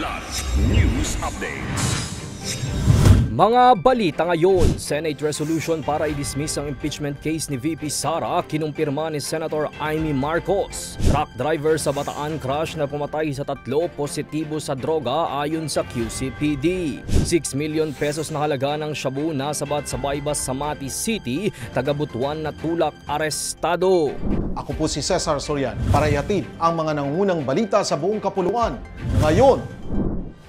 Kilat News Updates. Mga balita ngayon, Senate resolution para i-dismiss ang impeachment case ni VP Sara kinumpirma ni Senator Amy Marcos. Truck driver sa Bataan crash na pumatay sa 3 positibo sa droga ayon sa QCPD. 6 million pesos na halaga ng shabu nasabat sa Baybas sa Mati City, taga Butuan na tulak arestado. Ako po si Cesar Soriano para ihatid ang mga nangungunang balita sa buong kapuluan. Ngayon,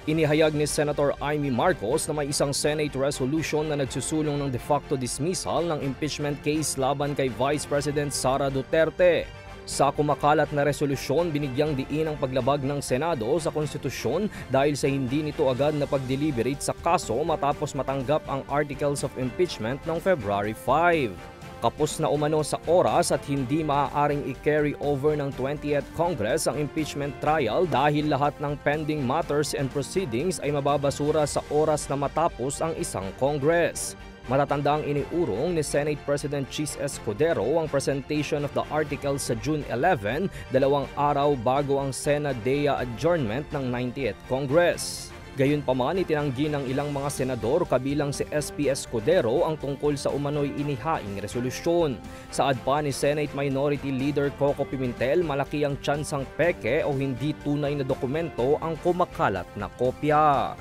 inihayag ni Senator Amy Marcos na may isang Senate resolution na nagsusulong ng de facto dismissal ng impeachment case laban kay Vice President Sara Duterte. Sa kumakalat na resolusyon, binigyang diin ang paglabag ng Senado sa konstitusyon dahil sa hindi nito agad na pag-deliberate sa kaso matapos matanggap ang Articles of Impeachment noong February 5. Kapos na umano sa oras at hindi maaaring i-carry over ng 20th Congress ang impeachment trial dahil lahat ng pending matters and proceedings ay mababasura sa oras na matapos ang isang Congress. Matatandang iniurong ni Senate President Chis Escudero ang presentation of the articles sa June 11, 2 araw bago ang Sena Dea adjournment ng 90th Congress. Gayunpaman, itinanggi ng ilang mga senador kabilang si SP Escudero ang tungkol sa umano'y inihaing resolusyon. Saad pa ni Senate Minority Leader Coco Pimentel, malaki ang tsansang peke o hindi tunay na dokumento ang kumakalat na kopya.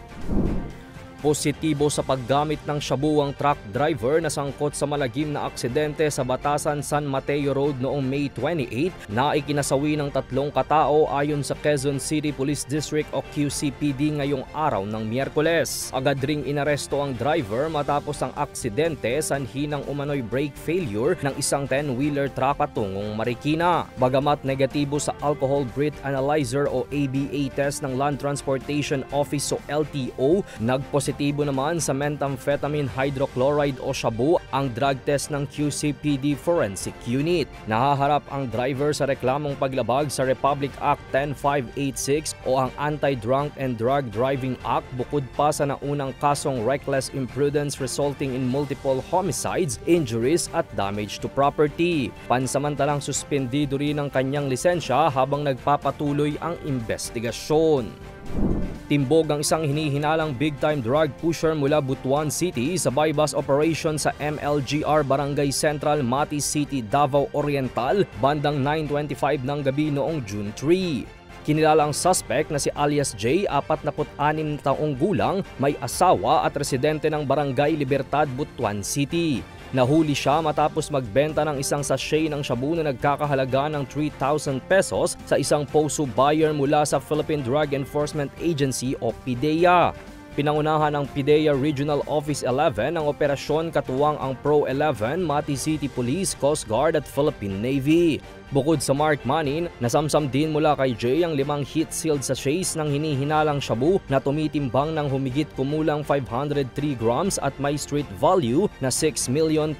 Positibo sa paggamit ng shabu ang truck driver na sangkot sa malagim na aksidente sa Batasan San Mateo Road noong May 28 na ikinasawi ng 3 katao ayon sa Quezon City Police District o QCPD ngayong araw ng Miyerkules. Agad ring inaresto ang driver matapos ang aksidente sanhi ng umano'y brake failure ng isang 10-wheeler truck patungong Marikina. Bagamat negatibo sa alcohol breath analyzer o ABA test ng Land Transportation Office o LTO, nagpositibo naman sa methamphetamine hydrochloride o shabu ang drug test ng QCPD Forensic Unit. Nahaharap ang driver sa reklamong paglabag sa Republic Act 10586 o ang Anti-Drunk and Drug Driving Act bukod pa sa naunang kasong reckless imprudence resulting in multiple homicides, injuries at damage to property. Pansamantalang suspendido rin ang kanyang lisensya habang nagpapatuloy ang investigasyon. Timbog ang isang hinihinalang big-time drug pusher mula Butuan City sa bypass operation sa MLGR Barangay Central, Mati City, Davao Oriental, bandang 9:25 ng gabi noong June 3. Kinilala ang suspect na si alias J, 46 taong gulang, may asawa at residente ng Barangay Libertad, Butuan City. Nahuli siya matapos magbenta ng isang sachet ng shabu na nagkakahalaga ng 3,000 pesos sa isang POSO buyer mula sa Philippine Drug Enforcement Agency o PDEA. Pinangunahan ng PDEA Regional Office 11 ang operasyon katuwang ang Pro 11, Mati City Police, Coast Guard at Philippine Navy. Bukod sa marked money, nasamsam din mula kay Jay ang 5 heat-sealed sachets ng hinihinalang shabu na tumitimbang ng humigit kumulang 503 grams at may street value na 6,036,000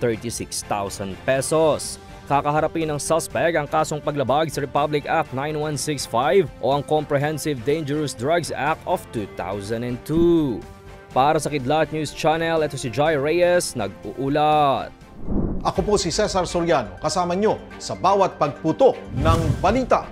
pesos. Kakaharapin ng suspect ang kasong paglabag sa Republic Act 9165 o ang Comprehensive Dangerous Drugs Act of 2002. Para sa Kidlat News Channel, ito si Jai Reyes, nag-uulat. ako po si Cesar Soriano, kasama nyo sa bawat pagputo ng balita.